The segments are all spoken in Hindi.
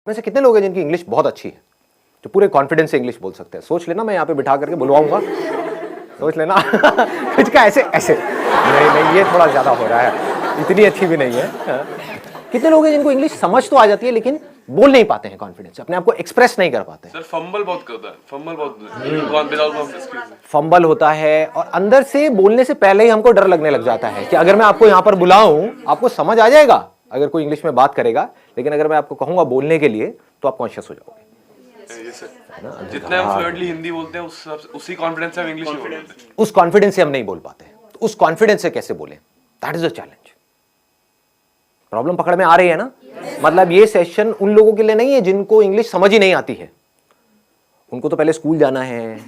में से कितने लोग हैं जिनकी इंग्लिश बहुत अच्छी है, जो पूरे कॉन्फिडेंस से इंग्लिश बोल सकते हैं? सोच लेना, मैं यहाँ पे बिठा करके बुलवाऊंगा, सोच लेना। कुछ का ऐसे ऐसे नहीं, ये थोड़ा ज्यादा हो रहा है, इतनी अच्छी भी नहीं है। कितने लोग हैं जिनको इंग्लिश समझ तो आ जाती है लेकिन बोल नहीं पाते हैं कॉन्फिडेंस, अपने आप को एक्सप्रेस नहीं कर पाते? सर फंबल बहुत करता है, फंबल होता है और अंदर से बोलने से पहले ही हमको डर लगने लग जाता है कि अगर मैं आपको यहाँ पर बुलाऊं आपको समझ आ जाएगा अगर कोई इंग्लिश में बात करेगा, लेकिन अगर मैं आपको कहूंगा बोलने के लिए तो आप कॉन्शियस हो जाओगे। जितने हम फ्लुएंटली हिंदी बोलते हैं उसी कॉन्फिडेंस से हम इंग्लिश में बोलते हैं। उस कॉन्फिडेंस से हम नहीं बोल पाते, तो उस कॉन्फिडेंस से कैसे बोलें? That is the challenge. Problem पकड़ में आ रही है ना? मतलब ये सेशन उन लोगों के लिए नहीं है जिनको इंग्लिश समझ ही नहीं आती है, उनको तो पहले स्कूल जाना है,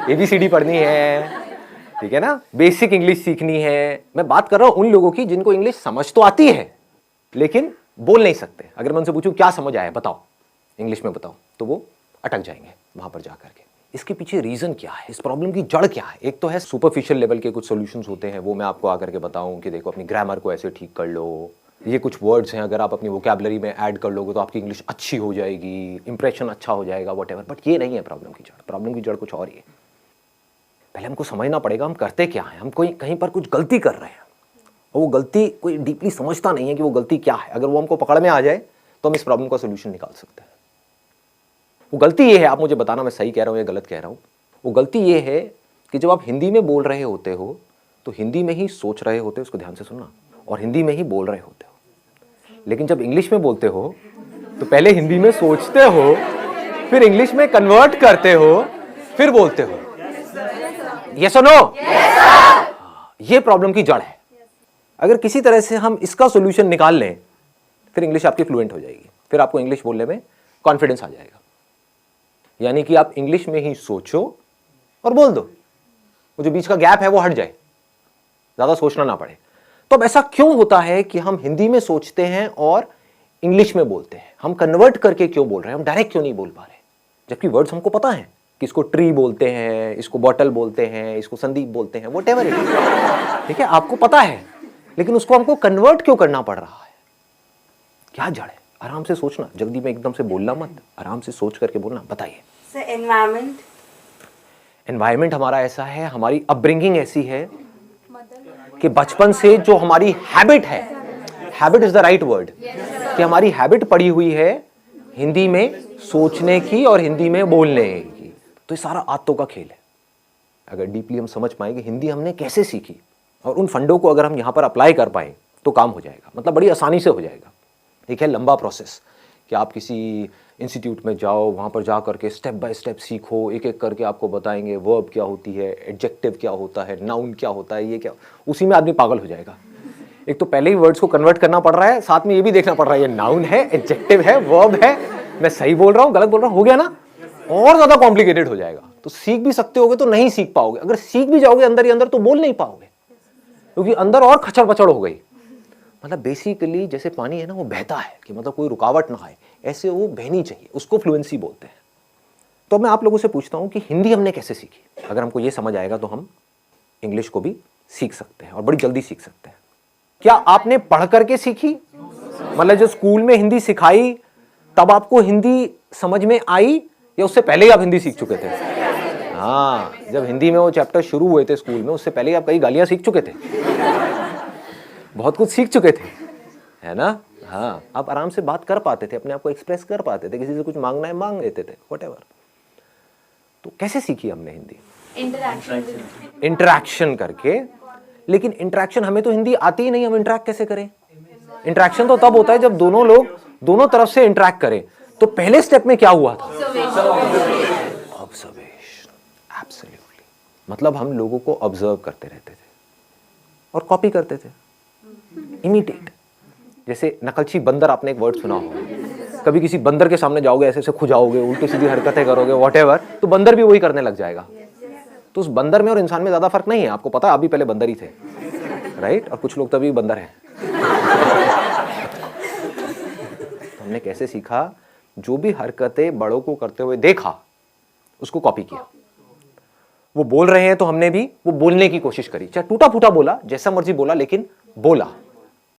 एबीसीडी पढ़नी है, ठीक है ना, बेसिक इंग्लिश सीखनी है। मैं बात कर रहा हूं उन लोगों की जिनको इंग्लिश समझ तो आती है लेकिन बोल नहीं सकते। अगर मैं उनसे पूछूं क्या समझ आया बताओ, इंग्लिश में बताओ, तो वो अटक जाएंगे वहां पर जाकर के। इसके पीछे रीजन क्या है, इस प्रॉब्लम की जड़ क्या है? एक तो है सुपरफिशियल लेवल के कुछ सॉल्यूशंस होते हैं, वो मैं आपको आकर के बताऊं कि देखो अपनी ग्रामर को ऐसे ठीक कर लो, ये कुछ वर्ड्स हैं अगर आप अपनी वोकैबुलरी में ऐड कर लोगे तो आपकी इंग्लिश अच्छी हो जाएगी, इंप्रेशन अच्छा हो जाएगा, व्हाटएवर। बट ये नहीं है प्रॉब्लम की जड़। प्रॉब्लम की जड़ कुछ और ही है। पहले हमको समझना पड़ेगा हम करते क्या है। हम कोई कहीं पर कुछ गलती कर रहे हैं और वो गलती कोई डीपली समझता नहीं है कि वो गलती क्या है। अगर वो हमको पकड़ में आ जाए तो हम इस प्रॉब्लम का सोल्यूशन निकाल सकते हैं। वो गलती ये है, आप मुझे बताना मैं सही कह रहा हूं या गलत कह रहा हूं। वो गलती ये है कि जब आप हिंदी में बोल रहे होते हो तो हिंदी में ही सोच रहे होते हो, उसको ध्यान से सुनना, और हिंदी में ही बोल रहे होते हो। लेकिन जब इंग्लिश में बोलते हो तो पहले हिंदी में सोचते हो, फिर इंग्लिश में कन्वर्ट करते हो, फिर बोलते हो। यस और नो? ये प्रॉब्लम की जड़ है। अगर किसी तरह से हम इसका सॉल्यूशन निकाल लें फिर इंग्लिश आपकी फ्लुएंट हो जाएगी, फिर आपको इंग्लिश बोलने में कॉन्फिडेंस आ जाएगा। यानी कि आप इंग्लिश में ही सोचो और बोल दो, वो जो बीच का गैप है वो हट जाए, ज्यादा सोचना ना पड़े। तो अब ऐसा क्यों होता है कि हम हिंदी में सोचते हैं और इंग्लिश में बोलते हैं? हम कन्वर्ट करके क्यों बोल रहे हैं? हम डायरेक्ट क्यों नहीं बोल पा रहे? जबकि वर्ड्स हमको पता है कि इसको ट्री बोलते हैं, इसको बॉटल बोलते हैं, इसको संदीप बोलते हैं, व्हाटएवर इट इज, ठीक है, आपको पता है, लेकिन उसको हमको कन्वर्ट क्यों करना पड़ रहा है? क्या जड़ है? आराम से सोचना, जल्दी में एकदम से बोलना मत, आराम से सोच करके बोलना। बताइए सर। एनवायरमेंट हमारा ऐसा है, हमारी अपब्रिंगिंग ऐसी है कि बचपन से जो हमारी हैबिट है, habit is the right word, कि हमारी हैबिट पड़ी हुई है हिंदी में सोचने की और हिंदी में बोलने की। तो ये सारा आदतों का खेल है। अगर डीपली हम समझ पाएंगे हिंदी हमने कैसे सीखी और उन फंडों को अगर हम यहां पर अप्लाई कर पाए तो काम हो जाएगा, मतलब बड़ी आसानी से हो जाएगा। एक है लंबा प्रोसेस कि आप किसी इंस्टीट्यूट में जाओ, वहाँ पर जा करके स्टेप बाय स्टेप सीखो, एक एक करके आपको बताएंगे वर्ब क्या होती है, एडजेक्टिव क्या होता है, नाउन क्या होता है, ये क्या, उसी में आदमी पागल हो जाएगा। एक तो पहले ही वर्ड्स को कन्वर्ट करना पड़ रहा है, साथ में ये भी देखना पड़ रहा है ये नाउन है, एडजेक्टिव है, वर्ब है, मैं सही बोल रहा हूँ गलत बोल रहा हूँ, हो गया ना? और ज्यादा कॉम्प्लिकेटेड हो जाएगा। तो सीख भी सकते होगे तो नहीं सीख पाओगे, अगर सीख भी जाओगे अंदर ही अंदर तो बोल नहीं पाओगे, क्योंकि अंदर और खचड़ पचड़ हो गई। मतलब बेसिकली जैसे पानी है ना, वो बहता है कि मतलब कोई रुकावट ना आए, ऐसे वो बहनी चाहिए, उसको फ्लुएंसी बोलते हैं। तो मैं आप लोगों से पूछता हूं कि हिंदी हमने कैसे सीखी? अगर हमको ये समझ आएगा तो हम इंग्लिश को भी सीख सकते हैं और बड़ी जल्दी सीख सकते हैं। क्या आपने पढ़ करके सीखी? मतलब जो स्कूल में हिंदी सिखाई तब आपको हिंदी समझ में आई, या उससे पहले ही आप हिंदी सीख चुके थे? हाँ, जब हिंदी में वो चैप्टर शुरू हुए थे स्कूल में, उससे पहले ही आप कई गालियां सीख चुके थे, बहुत कुछ सीख चुके थे, है ना? हाँ, आप आराम से बात कर पाते थे, अपने आप को एक्सप्रेस कर पाते थे, किसी से कुछ मांगना है मांग लेते थे, व्हाटएवर। तो कैसे सीखी हमने हिंदी? इंटरैक्शन करके। लेकिन इंटरैक्शन, हमें तो हिंदी आती ही नहीं, हम इंटरैक्ट कैसे करें? इंटरैक्शन तो तब होता है जब दोनों लोग दोनों तरफ से इंटरैक्ट करें। तो पहले स्टेप में क्या हुआ था? ऑब्जर्वेशन। एब्सोल्युटली। मतलब हम लोगों को ऑब्जर्व करते रहते थे और कॉपी करते थे, इमिटेट। जैसे नकलची बंदर, आपने एक वर्ड सुना होगा, कभी किसी बंदर के सामने जाओगे, ऐसे ऐसे खुजाओगे, उल्टी सीधी हरकतें करोगे, व्हाटएवर, तो बंदर भी वही करने लग जाएगा। तो उस बंदर में और इंसान में ज्यादा फर्क नहीं है, आपको पता है, आप भी पहले बंदर ही थे, राइट? और कुछ लोग तभी बंदर हैं। तो हमने कैसे सीखा? जो भी हरकतें बड़ों को करते हुए देखा उसको कॉपी किया। वो बोल रहे हैं तो हमने भी वो बोलने की कोशिश करी, चाहे टूटा फूटा बोला, जैसा मर्जी बोला, लेकिन बोला।